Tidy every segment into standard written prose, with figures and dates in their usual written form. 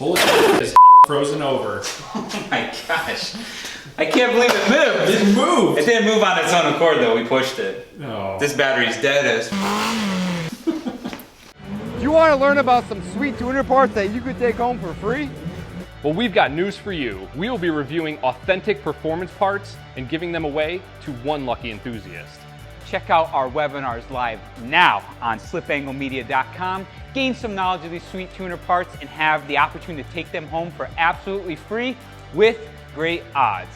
Holy shit, is frozen over. Oh my gosh. I can't believe it moved. It moved. It didn't move on its own accord though, we pushed it. No. This battery's dead as. Do you want to learn about some sweet tuner parts that you could take home for free? Well, we've got news for you. We will be reviewing authentic performance parts and giving them away to one lucky enthusiast. Check out our webinars live now on slipanglemedia.com. Gain some knowledge of these sweet tuner parts and have the opportunity to take them home for absolutely free with great odds.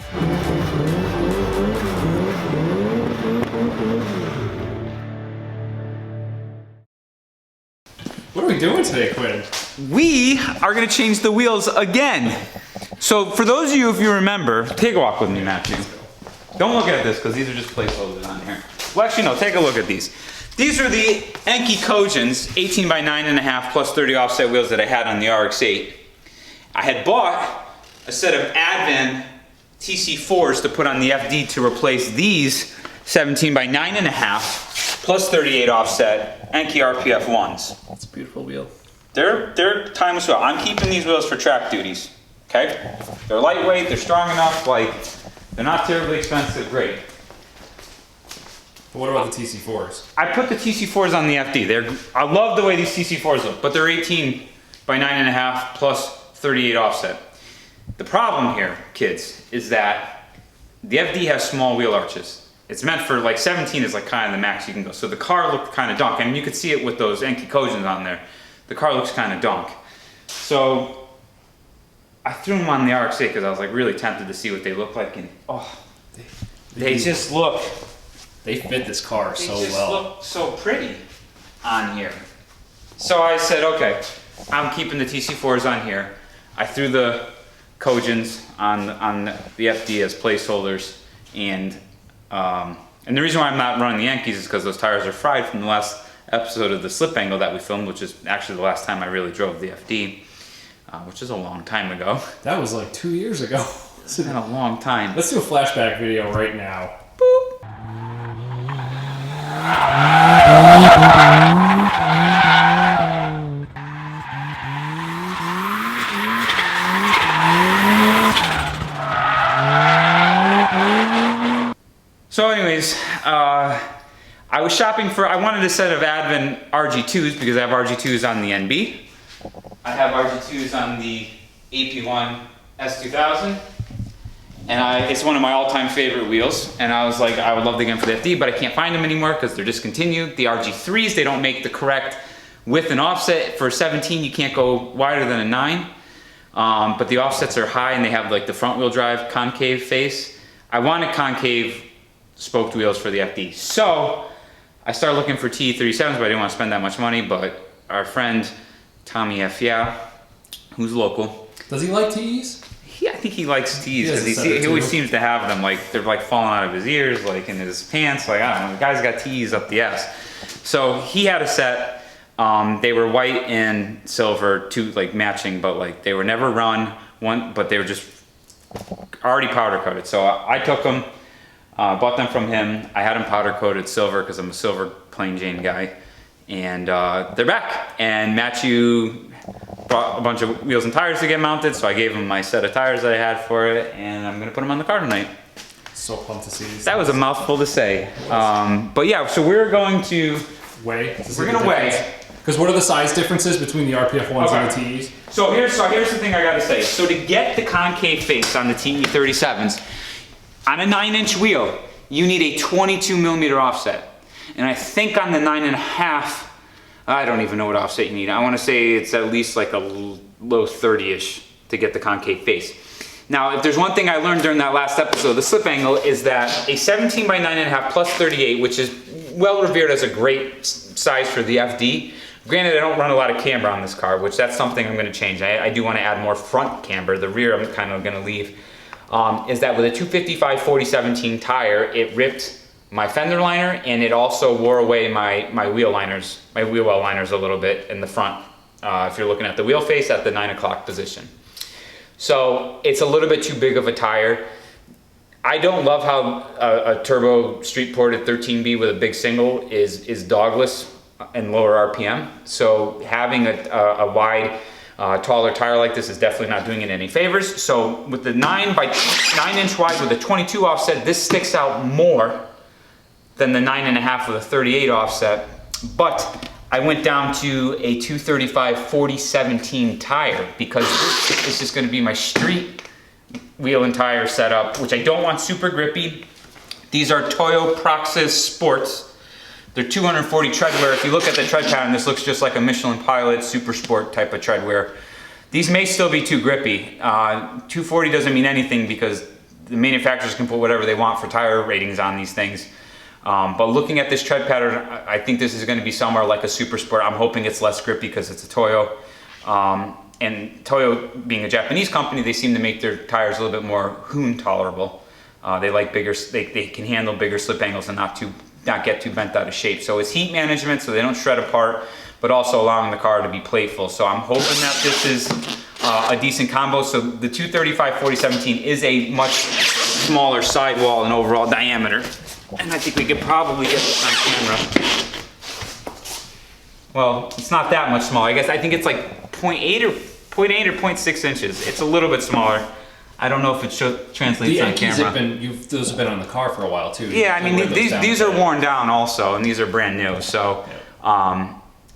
What are we doing today, Quinn? We are gonna change the wheels again. So for those of you, if you remember, take a walk with me, Matthew. Don't look at this, because these are just placeholders on here. Well, actually, no, take a look at these. These are the Enki Kojins 18 by 9.5 plus 30 offset wheels that I had on the RX-7. I had bought a set of Advan TC4s to put on the FD to replace these 17 by 9.5 plus 38 offset Enki RPF 1s. That's a beautiful wheel. They're timeless wheel. I'm keeping these wheels for track duties, okay? They're lightweight, they're strong enough, like, they're not terribly expensive, great. But what about the TC4s? I put the TC4s on the FD. I love the way these TC4s look, but they're 18 by 9.5 plus 38 offset. The problem here, kids, is that the FD has small wheel arches. It's meant for, like, 17 is like kind of the max you can go. So the car looked kind of donk. I mean, you could see it with those Enki Kojins on there. The car looks kind of donk. So I threw them on the RX-8 because I was like really tempted to see what they look like, and oh, they just look. They fit this car so well. They just look so pretty on here. So I said, okay, I'm keeping the TC4s on here. I threw the Kojins on the FD as placeholders, and the reason why I'm not running the Yankees is because those tires are fried from the last episode of the slip angle that we filmed, which is actually the last time I really drove the FD, which is a long time ago. That was like 2 years ago. It's been a long time. Let's do a flashback video right now. Boop. So anyways, I was shopping for, I wanted a set of Advan RG2s because I have RG2s on the NB. I have RG2s on the AP1 S2000. And it's one of my all-time favorite wheels. And I was like, I would love to get them for the FD, but I can't find them anymore because they're discontinued. The RG3s, they don't make the correct width and offset. For 17, you can't go wider than a 9. But the offsets are high and they have like the front wheel drive concave face. I wanted concave spoked wheels for the FD. So I started looking for TE37s, but I didn't want to spend that much money. But our friend Tommy F. Yeah, who's local. Does he like TEs? Yeah, I think he likes tees because he always seems to have them, like they're like falling out of his ears, like in his pants, like I don't know, the guy's got tees up the ass. So he had a set, they were white and silver, two like matching, but like they were never run, but they were just already powder coated. So I took them, bought them from him. I had them powder coated silver because I'm a silver plain Jane guy. And they're back, and Matthew brought a bunch of wheels and tires to get mounted, so I gave him my set of tires that I had for it, and I'm gonna put them on the car tonight. So pumped to see these. That was a mouthful to say. But yeah, so we're going to weigh. We're gonna weigh. Because what are the size differences between the RPF 1s and the TEs? So here's the thing I gotta say. So to get the concave face on the TE37s, on a 9-inch wheel, you need a 22 millimeter offset. And I think on the 9.5, I don't even know what offset you need. I want to say it's at least like a low 30-ish to get the concave face. Now, if there's one thing I learned during that last episode, the slip angle, is that a 17 by 9.5 plus 38, which is well revered as a great size for the FD. Granted, I don't run a lot of camber on this car, which that's something I'm going to change. I do want to add more front camber. The rear I'm kind of going to leave. Is that with a 255/40/17 tire, it ripped my fender liner, and it also wore away my wheel liners, my wheel well liners a little bit in the front. If you're looking at the wheel face at the 9 o'clock position. So it's a little bit too big of a tire. I don't love how a turbo street ported 13B with a big single is dogless and lower RPM. So having a wide A taller tire like this is definitely not doing it any favors. So with the 9-inch wide with a 22 offset, this sticks out more than the 9.5 with a 38 offset. But I went down to a 235 40/17 tire because this is just going to be my street wheel and tire setup, which I don't want super grippy. These are Toyo Proxys Sports. They're 240 treadwear. If you look at the tread pattern, this looks just like a Michelin Pilot Super Sport type of treadwear. These may still be too grippy. 240 doesn't mean anything because the manufacturers can put whatever they want for tire ratings on these things. But looking at this tread pattern, I think this is going to be somewhere like a Super Sport. I'm hoping it's less grippy because it's a Toyo. And Toyo, being a Japanese company, they seem to make their tires a little bit more hoon tolerable. They like bigger, they can handle bigger slip angles and not get too bent out of shape. So it's heat management, so they don't shred apart, but also allowing the car to be playful. So I'm hoping that this is a decent combo. So the 235 40/17 is a much smaller sidewall and overall diameter. And I think we could probably get this on camera. Well, it's not that much smaller. I think it's like 0.8 or 0.6 inches. It's a little bit smaller. I don't know if it translates on camera. Those have been on the car for a while too. Yeah, I mean these are worn down also, and these are brand new. So,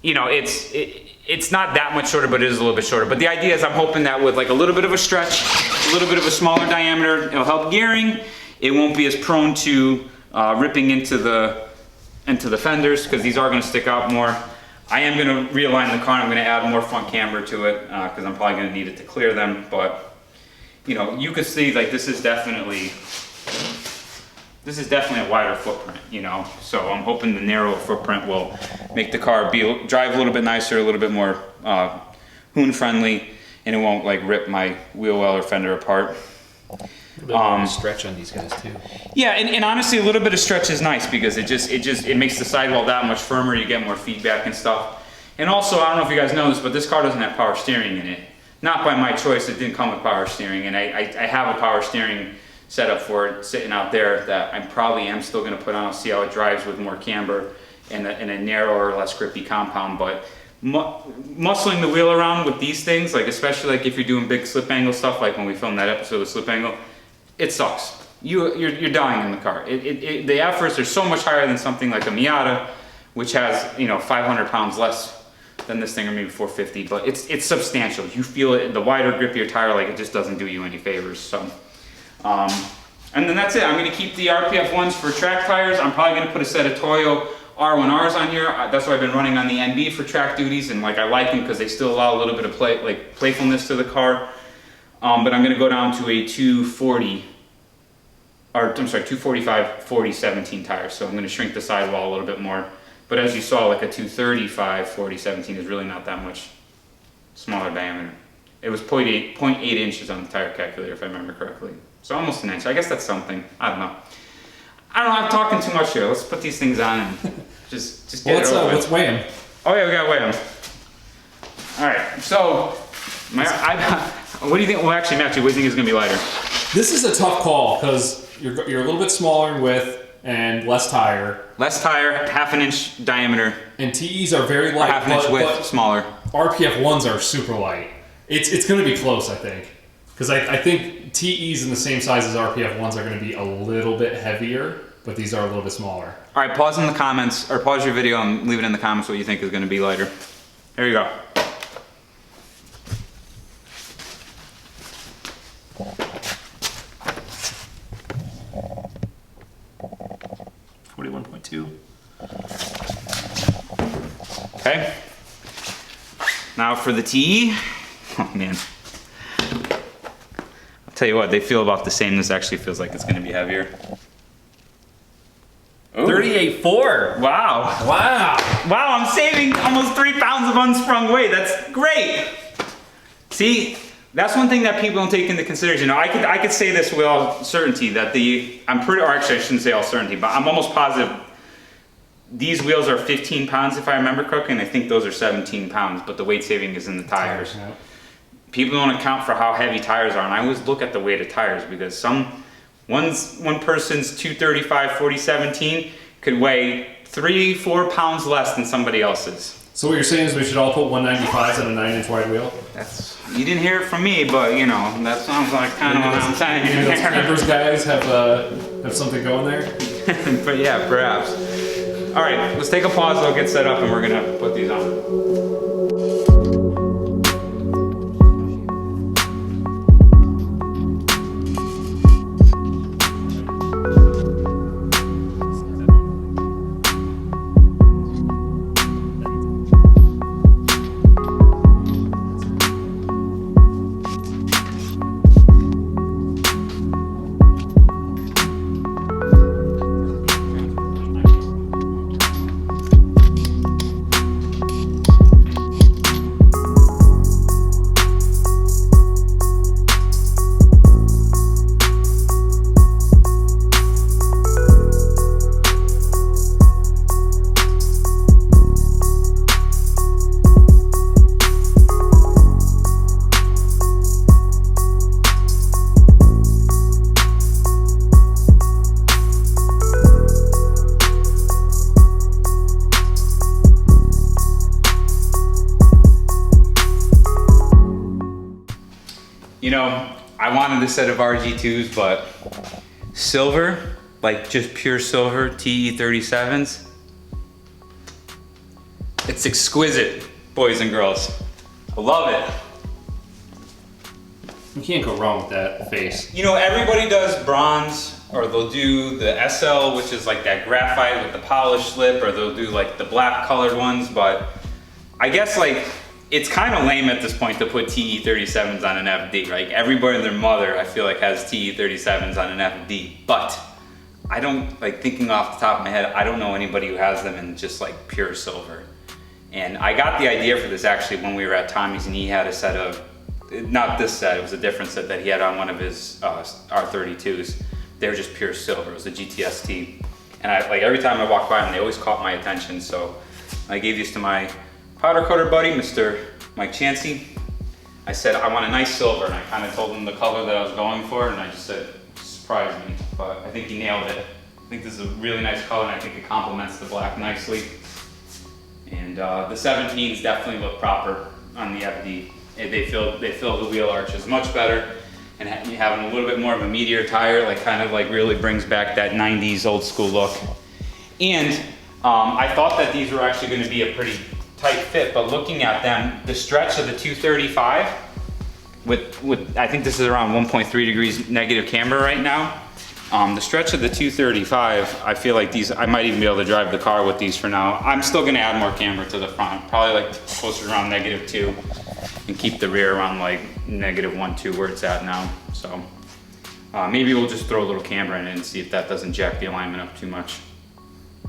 you know, it's not that much shorter, but it is a little bit shorter. But the idea is I'm hoping that with like a little bit of a stretch, a little bit of a smaller diameter, it'll help gearing. It won't be as prone to ripping into the fenders because these are going to stick out more. I am going to realign the car. I'm going to add more front camber to it because I'm probably going to need it to clear them. But you know, you could see like this is definitely a wider footprint. You know, so I'm hoping the narrow footprint will make the car drive a little bit nicer, a little bit more hoon friendly, and it won't like rip my wheel well or fender apart. A little bit more stretch on these guys too. Yeah, and honestly, a little bit of stretch is nice because it makes the sidewall that much firmer. You get more feedback and stuff. And also, I don't know if you guys know this, but this car doesn't have power steering in it. Not by my choice. It didn't come with power steering, and I have a power steering setup for it sitting out there that I probably am still going to put on. I'll see how it drives with more camber and a narrower, less grippy compound. But muscling the wheel around with these things, like especially like if you're doing big slip angle stuff, like when we filmed that episode of Slip Angle, it sucks. You're dying in the car. The efforts are so much higher than something like a Miata, which has 500 pounds less than this thing, or maybe 450. But it's substantial. You feel it. The wider, grippier tire, like it just doesn't do you any favors. So, and then that's it. I'm going to keep the RPF ones for track tires. I'm probably going to put a set of Toyo R1Rs on here. That's what I've been running on the NB for track duties, and like I like them because they still allow a little bit of playfulness to the car. But I'm going to go down to a 245 40/17 tire. So I'm going to shrink the sidewall a little bit more. But as you saw, like a 235 40/17 is really not that much smaller diameter. It was 0.8 inches on the tire calculator, if I remember correctly. So almost an inch. I guess that's something. I don't know. I'm talking too much here. Let's put these things on and just get it over with. Let's weigh them. Oh yeah, we gotta weigh them. All right. So, what do you think? Well, actually, Matt, what do you think is gonna be lighter? This is a tough call because you're a little bit smaller in width and less tire. Less tire, half an inch diameter. And TEs are very light. Half an inch width, smaller. RPF ones are super light. It's going to be close, I think, because I think TEs in the same size as RPF ones are going to be a little bit heavier, but these are a little bit smaller. All right, pause in the comments, or pause your video and leave it in the comments what you think is going to be lighter. Here you go. Okay. Now for the TE. Oh man. I'll tell you what, they feel about the same. This actually feels like it's going to be heavier. 38.4. Wow. Wow. Wow, I'm saving almost 3 pounds of unsprung weight. That's great. See, that's one thing that people don't take into consideration. You know, I could say this with all certainty that or actually I shouldn't say all certainty, but I'm almost positive these wheels are 15 pounds if I remember correctly, and I think those are 17 pounds, but the weight saving is in the tires. Yeah. People don't account for how heavy tires are, and I always look at the weight of tires because one person's 235 40/17 could weigh 3-4 pounds less than somebody else's. So what you're saying is we should all put 195s on a 9-inch wide wheel? You didn't hear it from me, but you know, that sounds like kind of what I'm saying. Maybe those campers guys have something going there? But yeah, perhaps. All right, let's take a pause, I'll get set up and we're gonna put these on. You know, I wanted a set of RG2s, but silver, like just pure silver TE37s, it's exquisite, boys and girls. I love it. You can't go wrong with that face. You know, everybody does bronze, or they'll do the SL, which is like that graphite with the polished slip, or they'll do like the black colored ones, but I guess like, it's kind of lame at this point to put TE37s on an FD. Like everybody and their mother, I feel like, has TE37s on an FD, but I don't, like thinking off the top of my head, I don't know anybody who has them in just like pure silver. And I got the idea for this actually when we were at Tommy's and he had a set of, not this set, it was a different set that he had on one of his R32s. They were just pure silver, it was a GTST. And I, like every time I walked by them, they always caught my attention. So I gave these to my powder coater buddy, Mr. Mike Chansey. I said, I want a nice silver, and I kind of told him the color that I was going for, and I just said, surprise me, but I think he nailed it. I think this is a really nice color, and I think it complements the black nicely. And the 17s definitely look proper on the FD. They fill the wheel arches much better, and having a little bit more of a meteor tire, like kind of like really brings back that 90s old school look. And I thought that these were actually going to be a pretty tight fit, but looking at them, the stretch of the 235 with I think this is around 1.3 degrees negative camber right now. The stretch of the 235, I feel like these, I might even be able to drive the car with these for now. I'm still gonna add more camber to the front, probably like closer to around -2 and keep the rear around like -1, 2 where it's at now. So maybe we'll just throw a little camber in it and see if that doesn't jack the alignment up too much.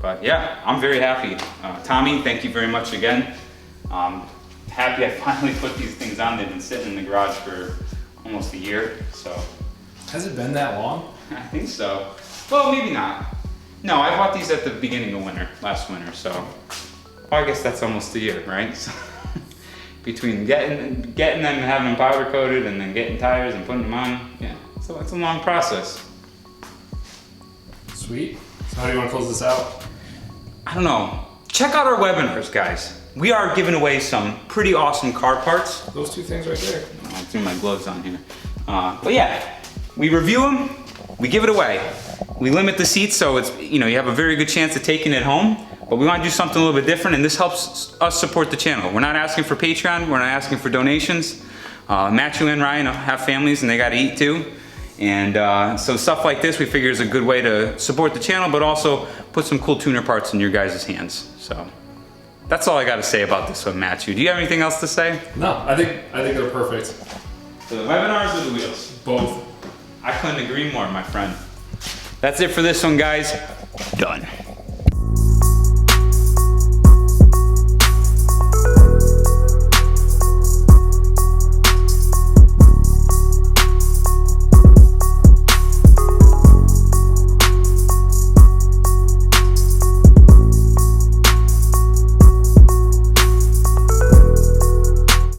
But yeah, I'm very happy. Tommy, thank you very much again. Happy I finally put these things on. They've been sitting in the garage for almost a year, so. Has it been that long? I think so. Well, maybe not. No, I bought these at the beginning of winter, last winter, so. Well, I guess that's almost a year, right? So, between getting them and having them powder coated and then getting tires and putting them on, yeah, so it's a long process. Sweet. So how do you want to close this out? I don't know. Check out our webinars, guys. We are giving away some pretty awesome car parts. Those two things right there. I threw my gloves on here. But yeah, we review them, we give it away. We limit the seats so it's, you know, you have a very good chance of taking it home, but we want to do something a little bit different, and this helps us support the channel. We're not asking for Patreon, we're not asking for donations. Matthew and Ryan have families and they got to eat too. And so stuff like this we figure is a good way to support the channel, but also put some cool tuner parts in your guys' hands. So that's all I got to say about this one, Matthew. Do you have anything else to say? No, I think they're perfect. So the webinars or the wheels? Both. I couldn't agree more, my friend. That's it for this one, guys. Done.